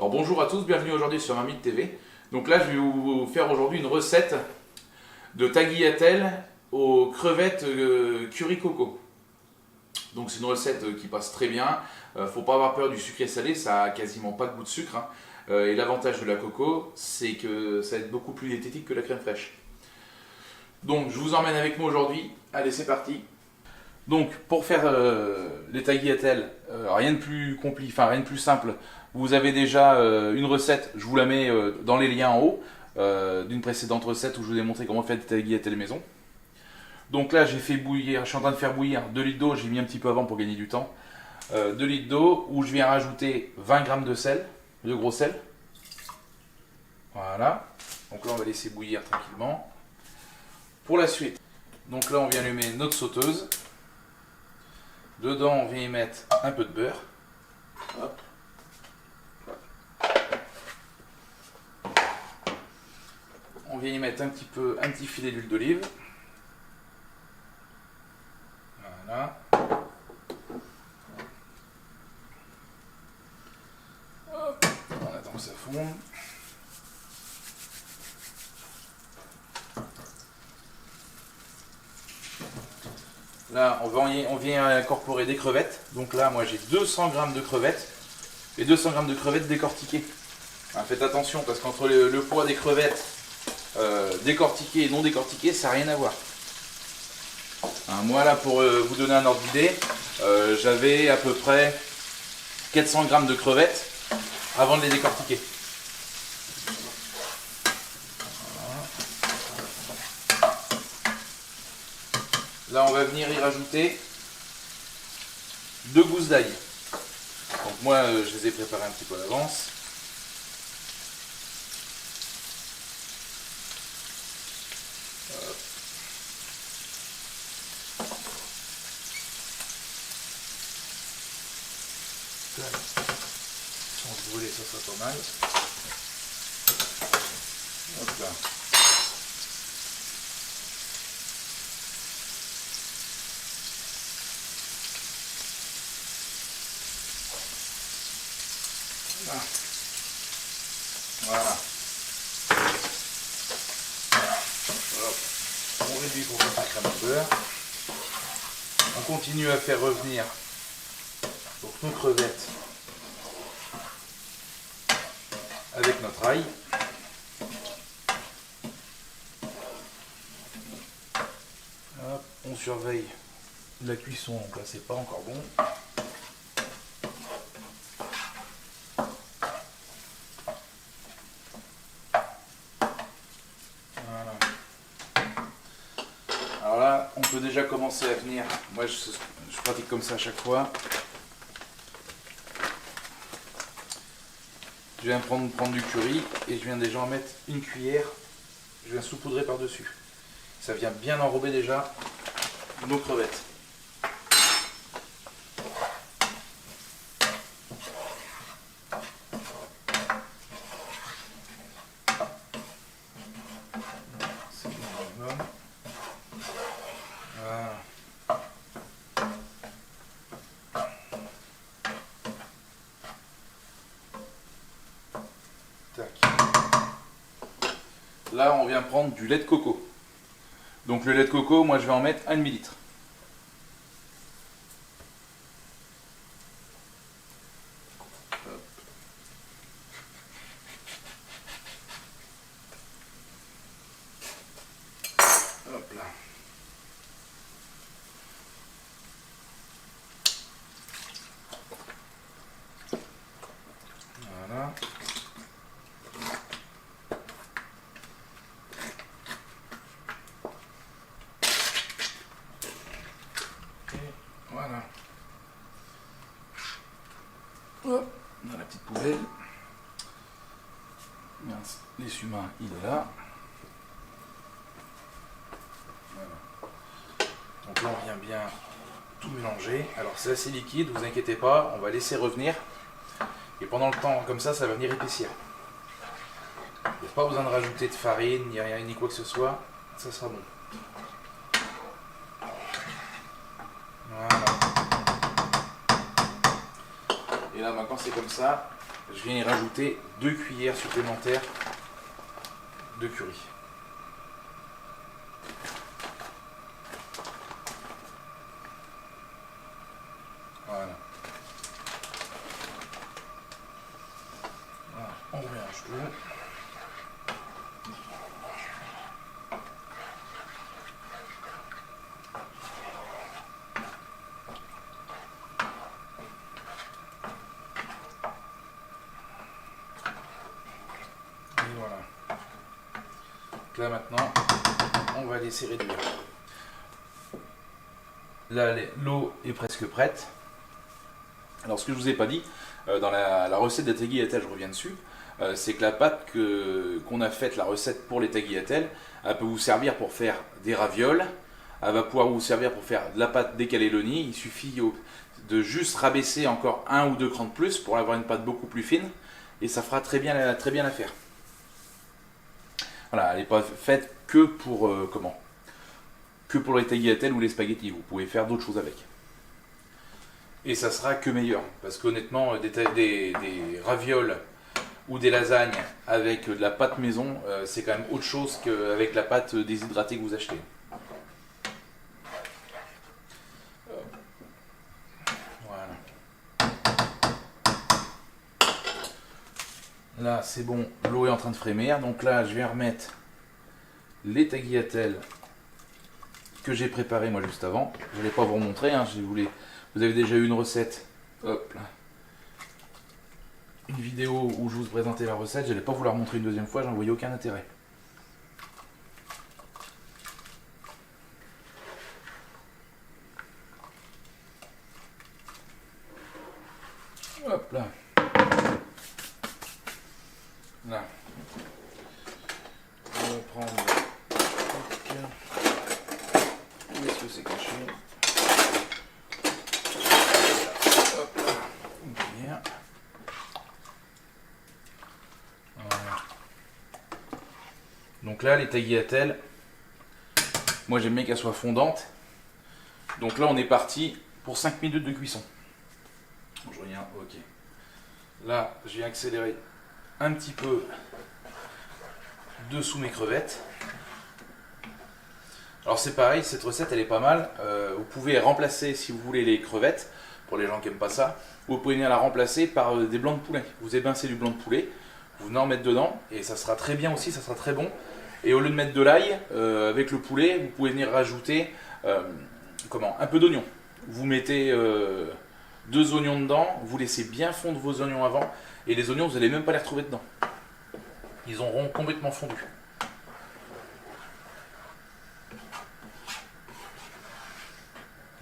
Alors bonjour à tous, bienvenue aujourd'hui sur Marmite TV. Donc là je vais vous faire aujourd'hui une recette de tagliatelle aux crevettes curry coco. Donc c'est une recette qui passe très bien, faut pas avoir peur du sucré salé, ça a quasiment pas de goût de sucre. Et l'avantage de la coco, c'est que ça va être beaucoup plus diététique que la crème fraîche. Donc je vous emmène avec moi aujourd'hui, allez c'est parti. Donc pour faire les tagliatelles, rien de plus compliqué, enfin rien de plus simple. Vous avez déjà une recette, je vous la mets dans les liens en haut, d'une précédente recette où je vous ai montré comment faire des tagliatelles maison. Donc là j'ai fait bouillir, je suis en train de faire bouillir 2 litres d'eau, j'ai mis un petit peu avant pour gagner du temps. 2 litres d'eau où je viens rajouter 20 g de sel, de gros sel. Voilà, donc là on va laisser bouillir tranquillement. Pour la suite, donc là on vient allumer notre sauteuse. Dedans, on vient y mettre un peu de beurre. Hop. On vient y mettre un petit filet d'huile d'olive. Voilà. Hop. On attend que ça fonde. Là, on vient incorporer des crevettes. Donc là, moi j'ai 200 g de crevettes. Et 200 g de crevettes décortiquées. Alors, faites attention parce qu'entre le poids des crevettes décortiquées et non décortiquées, ça n'a rien à voir. Alors, moi là, pour vous donner un ordre d'idée, j'avais à peu près 400 g de crevettes avant de les décortiquer. Là, on va venir y rajouter 2 gousses d'ail. Donc moi, je les ai préparées un petit peu à l'avance. Sans brûler, ça sera pas mal. Hop là. Voilà. Hop. On réduit pour faire sa crème de beurre. On continue à faire revenir donc nos crevettes avec notre ail. Hop. On surveille la cuisson, donc là c'est pas encore bon. Alors là, on peut déjà commencer à venir. Moi, je pratique comme ça à chaque fois. Je viens prendre du curry et je viens déjà en mettre une cuillère. Je viens saupoudrer par-dessus. Ça vient bien enrober déjà nos crevettes. Là, on vient prendre du lait de coco. Donc le lait de coco, moi je vais en mettre 1 demi-litre. Hop là. Voilà. Voilà. Hop, dans la petite poubelle. L'essuie-main, il est là. Voilà. Donc là, on vient bien tout mélanger. Alors c'est assez liquide, vous inquiétez pas, on va laisser revenir. Et pendant le temps, comme ça va venir épaissir. Il n'y a pas besoin de rajouter de farine, ni rien, ni quoi que ce soit. Ça sera bon. Voilà. Et là, maintenant, c'est comme ça. je viens y rajouter 2 cuillères supplémentaires de curry. Voilà. Voilà, on mélange tout. Et voilà. Donc là maintenant, on va laisser réduire. Là, l'eau est presque prête. Alors, ce que je vous ai pas dit, dans la recette des tagliatelles, je reviens dessus, c'est que la pâte qu'on a faite, la recette pour les tagliatelles, elle peut vous servir pour faire des ravioles, elle va pouvoir vous servir pour faire de la pâte des cannelloni. Il suffit de juste rabaisser encore 1 ou 2 crans de plus pour avoir une pâte beaucoup plus fine, et ça fera très bien l'affaire. Voilà, elle n'est pas faite que pour que pour les tagliatelles ou les spaghettis. Vous pouvez faire d'autres choses avec. Et ça sera que meilleur. Parce qu'honnêtement, des ravioles ou des lasagnes avec de la pâte maison, c'est quand même autre chose qu'avec la pâte déshydratée que vous achetez. Voilà. Là, c'est bon, l'eau est en train de frémir. Donc là, je vais remettre les tagliatelles que j'ai préparées moi juste avant. Je ne vais pas vous remontrer, hein, vous avez déjà eu une recette. Hop là. Une vidéo où je vous présentais la recette. Je n'allais pas vous la remontrer une deuxième fois, j'en voyais aucun intérêt. Hop là. Là. On va prendre. Où est-ce que c'est caché? Hop là. Bien. Voilà. Donc là, les tagliatelles, moi j'aime bien qu'elles soient fondantes. Donc là, on est parti pour 5 minutes de cuisson. Je reviens, ok. Là, j'ai accéléré un petit peu dessous mes crevettes. Alors c'est pareil, cette recette elle est pas mal. Vous pouvez remplacer, si vous voulez, les crevettes, pour les gens qui n'aiment pas ça. Vous pouvez venir la remplacer par des blancs de poulet. Vous émincez du blanc de poulet, vous venez en mettre dedans, et ça sera très bien aussi, ça sera très bon. Et au lieu de mettre de l'ail, avec le poulet, vous pouvez venir rajouter un peu d'oignon. Vous mettez 2 oignons dedans, vous laissez bien fondre vos oignons avant, et les oignons, vous n'allez même pas les retrouver dedans. Ils auront complètement fondu.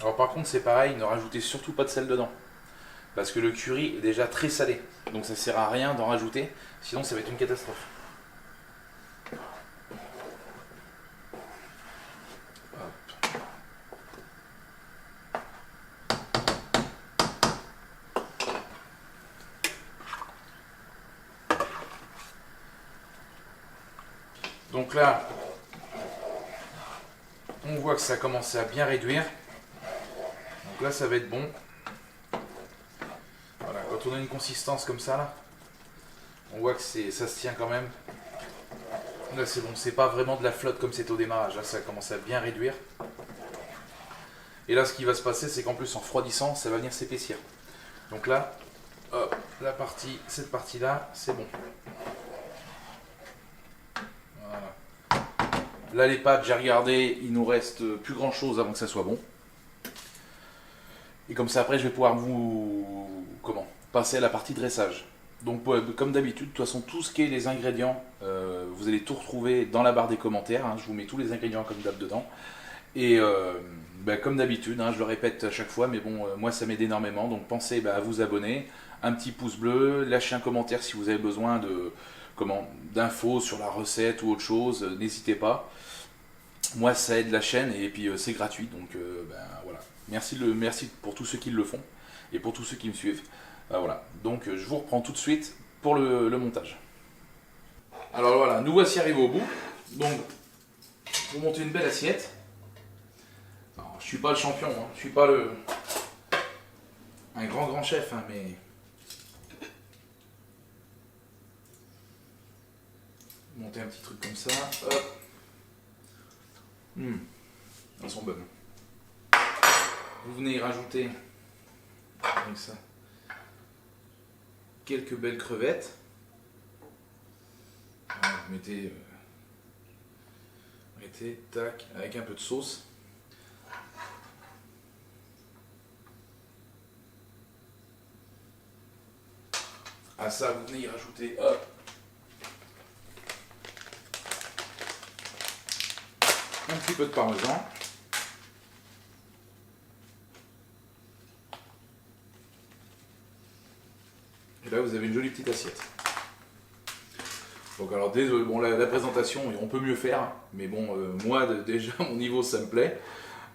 Alors par contre, c'est pareil, ne rajoutez surtout pas de sel dedans. Parce que le curry est déjà très salé. Donc ça sert à rien d'en rajouter, sinon ça va être une catastrophe. Donc là, on voit que ça a commencé à bien réduire. Donc là, ça va être bon. Voilà, quand on a une consistance comme ça, là, on voit que ça se tient quand même. Là, c'est bon, c'est pas vraiment de la flotte comme c'était au démarrage. Là, ça a commencé à bien réduire. Et là, ce qui va se passer, c'est qu'en plus, en refroidissant, ça va venir s'épaissir. Donc là, hop, cette partie-là, c'est bon. Là, les pâtes, j'ai regardé, il nous reste plus grand chose avant que ça soit bon. Et comme ça, après, je vais pouvoir passer à la partie dressage. Donc, comme d'habitude, de toute façon, tout ce qui est les ingrédients, vous allez tout retrouver dans la barre des commentaires. Hein, je vous mets tous les ingrédients comme d'hab dedans. Et comme d'habitude, hein, je le répète à chaque fois, mais bon, moi, ça m'aide énormément. Donc, pensez à vous abonner, un petit pouce bleu, lâchez un commentaire si vous avez besoin d'infos sur la recette ou autre chose, n'hésitez pas. Moi, ça aide la chaîne et puis c'est gratuit, donc voilà. Merci pour tous ceux qui le font et pour tous ceux qui me suivent. Voilà. Donc je vous reprends tout de suite pour le montage. Alors voilà, nous voici arrivés au bout. Donc, pour monter une belle assiette. Alors, je suis pas le champion, hein. Je suis pas un grand chef, hein, mais monter un petit truc comme ça. Hop. Elles sont bonnes. Vous venez y rajouter avec ça quelques belles crevettes. Voilà, vous mettez, tac, avec un peu de sauce. À ça, vous venez y rajouter, hop, un petit peu de parmesan. Et là, vous avez une jolie petite assiette. Donc alors désolé, bon la présentation, on peut mieux faire, mais bon, moi déjà mon niveau ça me plaît.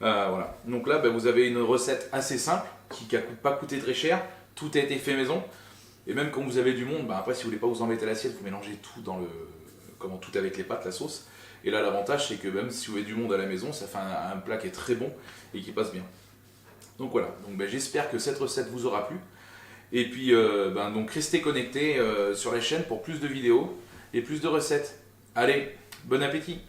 Voilà. Donc là, vous avez une recette assez simple, qui n'a pas coûté très cher, tout a été fait maison. Et même quand vous avez du monde, après si vous voulez pas vous embêter à l'assiette, vous mélangez tout dans tout avec les pâtes, la sauce. Et là l'avantage c'est que même si vous avez du monde à la maison, ça fait un plat qui est très bon et qui passe bien. Donc voilà, donc j'espère que cette recette vous aura plu. Et puis donc restez connectés sur les chaînes pour plus de vidéos et plus de recettes. Allez, bon appétit!